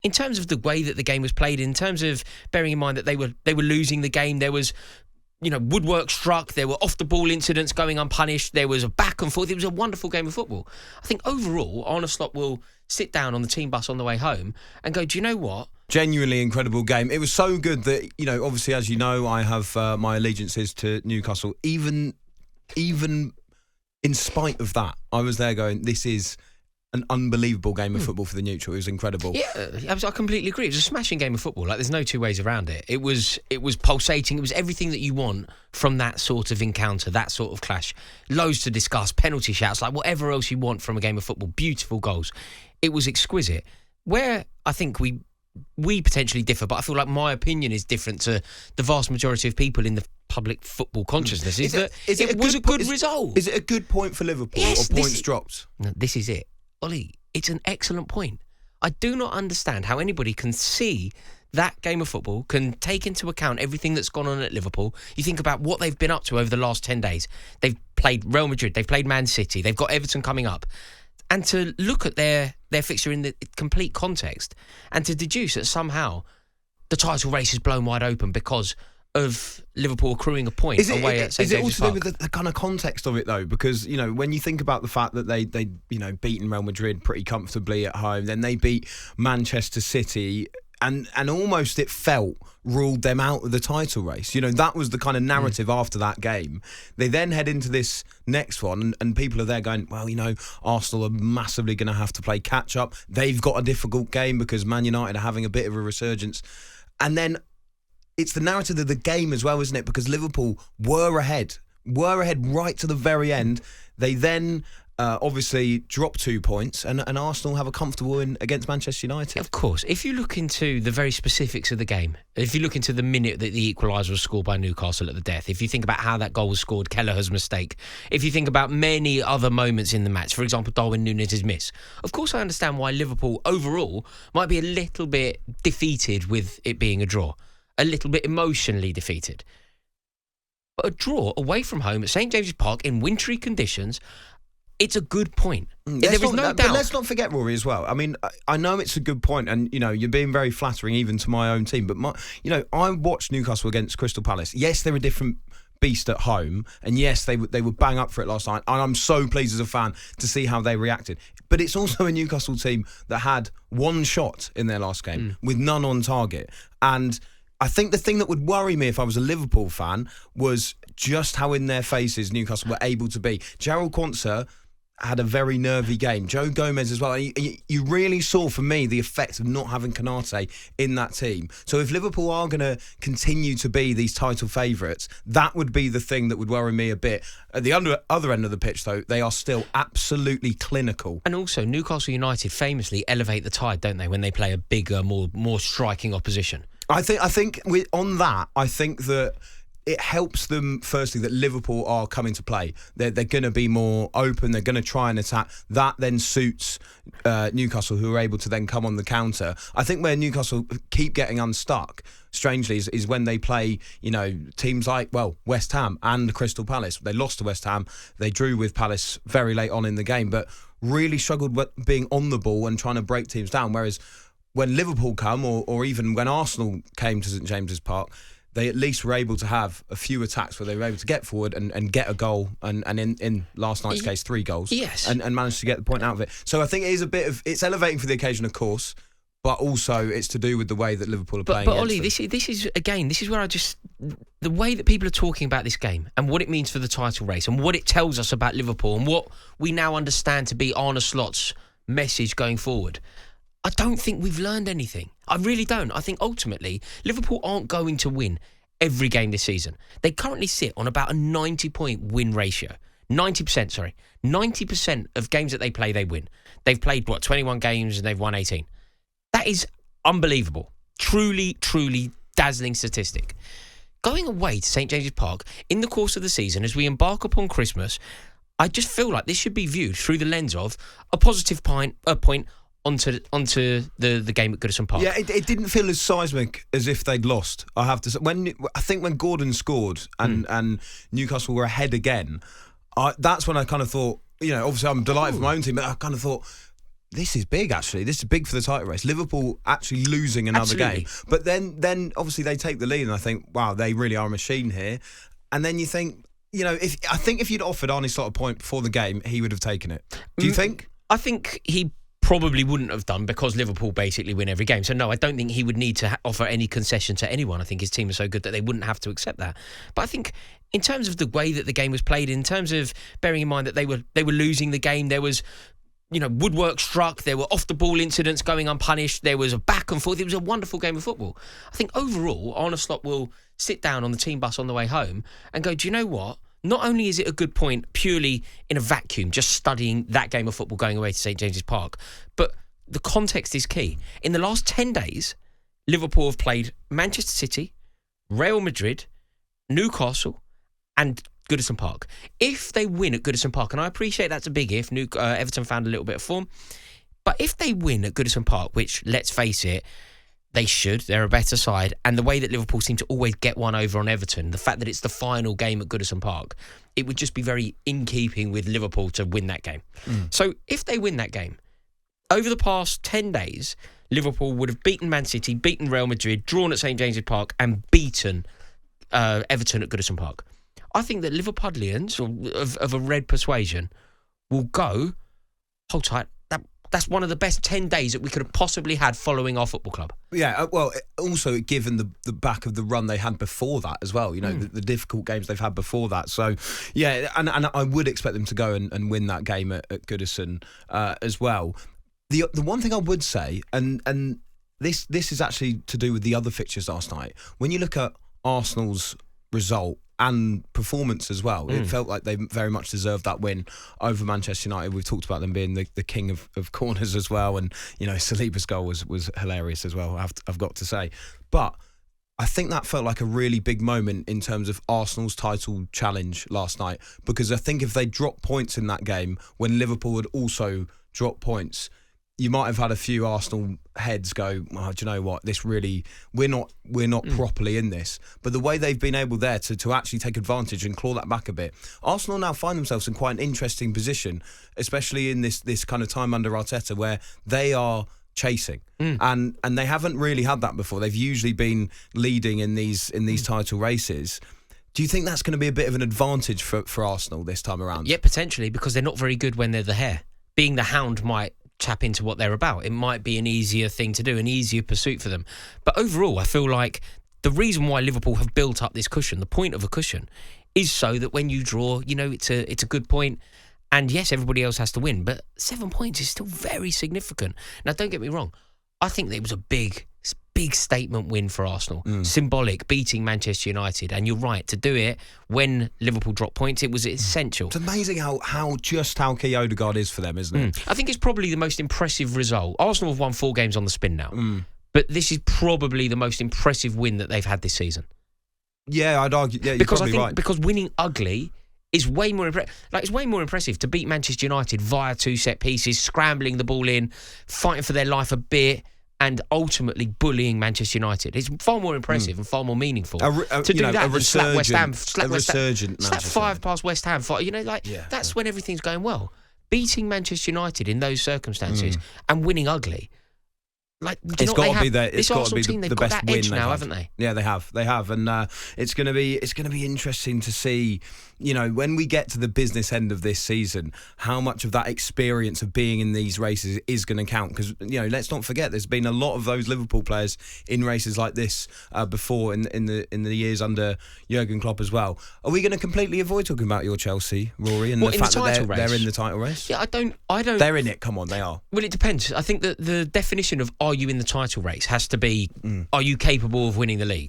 In terms of the way that the game was played, in terms of bearing in mind that they were losing the game, there was, woodwork struck, there were off-the-ball incidents going unpunished, there was a back and forth. It was a wonderful game of football. I think overall, Arne Slot will sit down on the team bus on the way home and go, do you know what? Genuinely incredible game. It was so good that, obviously, as you know, I have my allegiances to Newcastle. Even in spite of that, I was there going, this is an unbelievable game of football for the neutral. It was incredible. Yeah, I completely agree. It was a smashing game of football. Like, there's no two ways around it. It was pulsating. It was everything that you want from that sort of encounter, that sort of clash. Loads to discuss, penalty shouts, like whatever else you want from a game of football. Beautiful goals. It was exquisite. Where I think we potentially differ, but I feel like my opinion is different to the vast majority of people in the public football consciousness, is that it was a good result. Is it a good point for Liverpool, or points dropped? No, this is it. Ollie, it's an excellent point. I do not understand how anybody can see that game of football, can take into account everything that's gone on at Liverpool. You think about what they've been up to over the last 10 days. They've played Real Madrid, they've played Man City, they've got Everton coming up. And to look at their fixture in the complete context and to deduce that somehow the title race is blown wide open because of Liverpool accruing a point away at St. James's Park. Is it all to do with the kind of context of it, though? Because, when you think about the fact that they beaten Real Madrid pretty comfortably at home, then they beat Manchester City, and almost it felt ruled them out of the title race. That was the kind of narrative after that game. They then head into this next one, and people are there going, well, Arsenal are massively going to have to play catch-up. They've got a difficult game because Man United are having a bit of a resurgence. And then it's the narrative of the game as well, isn't it? Because Liverpool were ahead right to the very end. They then obviously drop 2 points, and Arsenal have a comfortable win against Manchester United. Of course, if you look into the very specifics of the game, if you look into the minute that the equaliser was scored by Newcastle at the death, if you think about how that goal was scored, Kelleher's mistake, if you think about many other moments in the match, for example, Darwin Núñez's miss, of course I understand why Liverpool overall might be a little bit defeated with it being a draw, a little bit emotionally defeated. But a draw away from home at St. James's Park in wintry conditions, it's a good point. There is no doubt. But let's not forget, Rory, as well. I mean, I know it's a good point, and you're being very flattering even to my own team. But I watched Newcastle against Crystal Palace. Yes, they're a different beast at home, and yes, they would bang up for it last night. And I'm so pleased as a fan to see how they reacted. But it's also a Newcastle team that had one shot in their last game with none on target. And I think the thing that would worry me if I was a Liverpool fan was just how in their faces Newcastle were able to be. Jarrell Quansah had a very nervy game. Joe Gomez as well. You really saw, for me, the effect of not having Konate in that team. So if Liverpool are going to continue to be these title favourites, that would be the thing that would worry me a bit. At the other end of the pitch, though, they are still absolutely clinical. And also, Newcastle United famously elevate the tide, don't they, when they play a bigger, more striking opposition. I think on that, I think that it helps them, firstly, that Liverpool are coming to play. They're going to be more open. They're going to try and attack. That then suits Newcastle, who are able to then come on the counter. I think where Newcastle keep getting unstuck, strangely, is when they play, teams like, West Ham and Crystal Palace. They lost to West Ham. They drew with Palace very late on in the game, but really struggled with being on the ball and trying to break teams down. Whereas when Liverpool come, or even when Arsenal came to St James's Park, they at least were able to have a few attacks where they were able to get forward and get a goal, and in last night's case, 3 goals. Yes. And managed to get the point out of it. So I think it is it's elevating for the occasion, of course, but also it's to do with the way that Liverpool are playing. But Ollie, this is where the way that people are talking about this game and what it means for the title race and what it tells us about Liverpool and what we now understand to be Arne Slot's message going forward. I don't think we've learned anything. I really don't. I think ultimately Liverpool aren't going to win every game this season. They currently sit on about a 90-point win ratio. 90%, sorry. 90% of games that they play, they win. They've played, 21 games and they've won 18. That is unbelievable. Truly, truly dazzling statistic. Going away to St James's Park in the course of the season as we embark upon Christmas, I just feel like this should be viewed through the lens of a positive point onto the game at Goodison Park. Yeah, it didn't feel as seismic as if they'd lost. I have to say, I think when Gordon scored and Newcastle were ahead again, that's when I kind of thought, obviously I'm delighted for my own team, but I kind of thought this is big, actually. This is big for the title race. Liverpool actually losing another game. But then obviously they take the lead, and I think, wow, they really are a machine here. And then you think, if you'd offered Arne Slot a point before the game, he would have taken it. Do you think? I think he probably wouldn't have done, because Liverpool basically win every game. So no, I don't think he would need to offer any concession to anyone. I think his team is so good that they wouldn't have to accept that. But I think in terms of the way that the game was played, in terms of bearing in mind that they were losing the game, there was woodwork struck, there were off-the-ball incidents going unpunished, there was a back and forth. It was a wonderful game of football. I think overall, Arne Slot will sit down on the team bus on the way home and go, do you know what? Not only is it a good point purely in a vacuum, just studying that game of football going away to St James's Park, but the context is key. In the last 10 days, Liverpool have played Manchester City, Real Madrid, Newcastle, and Goodison Park. If they win at Goodison Park, and I appreciate that's a big if, Everton found a little bit of form, but if they win at Goodison Park, which, let's face it, they should, they're a better side, and the way that Liverpool seem to always get one over on Everton, the fact that it's the final game at Goodison Park, it would just be very in keeping with Liverpool to win that game. So if they win that game, over the past 10 days, Liverpool would have beaten Man City, beaten Real Madrid, drawn at St James's Park, and beaten Everton at Goodison Park. I think that Liverpudlians of a red persuasion will go, hold tight, that's one of the best 10 days that we could have possibly had following our football club. Yeah, well, also given the back of the run they had before that as well, the difficult games they've had before that. So, yeah, and I would expect them to go and win that game at Goodison as well. The one thing I would say, and this is actually to do with the other fixtures last night, when you look at Arsenal's result and performance as well, it felt like they very much deserved that win over Manchester United. We've talked about them being the king of corners as well, and Saliba's goal was hilarious as well, I've got to say. But I think that felt like a really big moment in terms of Arsenal's title challenge last night, because I think if they dropped points in that game when Liverpool had also dropped points, you might have had a few Arsenal heads go, oh, do you know what? This really, we're not properly in this. But the way they've been able there to actually take advantage and claw that back a bit, Arsenal now find themselves in quite an interesting position, especially in this kind of time under Arteta, where they are chasing, and they haven't really had that before. They've usually been leading in these title races. Do you think that's going to be a bit of an advantage for Arsenal this time around? Yeah, potentially, because they're not very good when they're the hare. Being the hound might tap into what they're about. It might be an easier thing to do, an easier pursuit for them. But overall, I feel like the reason why Liverpool have built up this cushion, the point of a cushion, is so that when you draw, it's a good point. And yes, everybody else has to win, but 7 points is still very significant. Now, don't get me wrong. I think it was a big statement win for Arsenal. Symbolic, beating Manchester United. And you're right, to do it when Liverpool dropped points, it was essential. It's amazing how key Odegaard is for them, isn't it? I think it's probably the most impressive result. Arsenal have won 4 games on the spin now. But this is probably the most impressive win that they've had this season. Yeah, I'd argue. Yeah, because you're probably right. Because winning ugly is way more it's way more impressive to beat Manchester United via 2 set pieces, scrambling the ball in, fighting for their life a bit, and ultimately bullying Manchester United. It's far more impressive and far more meaningful to do that than slap West Ham. Slap 5 past West Ham. That's when everything's going well. Beating Manchester United in those circumstances and winning ugly. It's got to be there. It's got to be the best that win edge now, had. Haven't they? Yeah, they have, and it's going to be interesting to see. When we get to the business end of this season, how much of that experience of being in these races is going to count? Because let's not forget, there's been a lot of those Liverpool players in races like this before in the years under Jurgen Klopp as well. Are we going to completely avoid talking about your Chelsea, Rory, and the fact that they're in the title race? Yeah, I don't. They're in it. Come on, they are. Well, it depends. I think that the definition of are you in the title race has to be, are you capable of winning the league?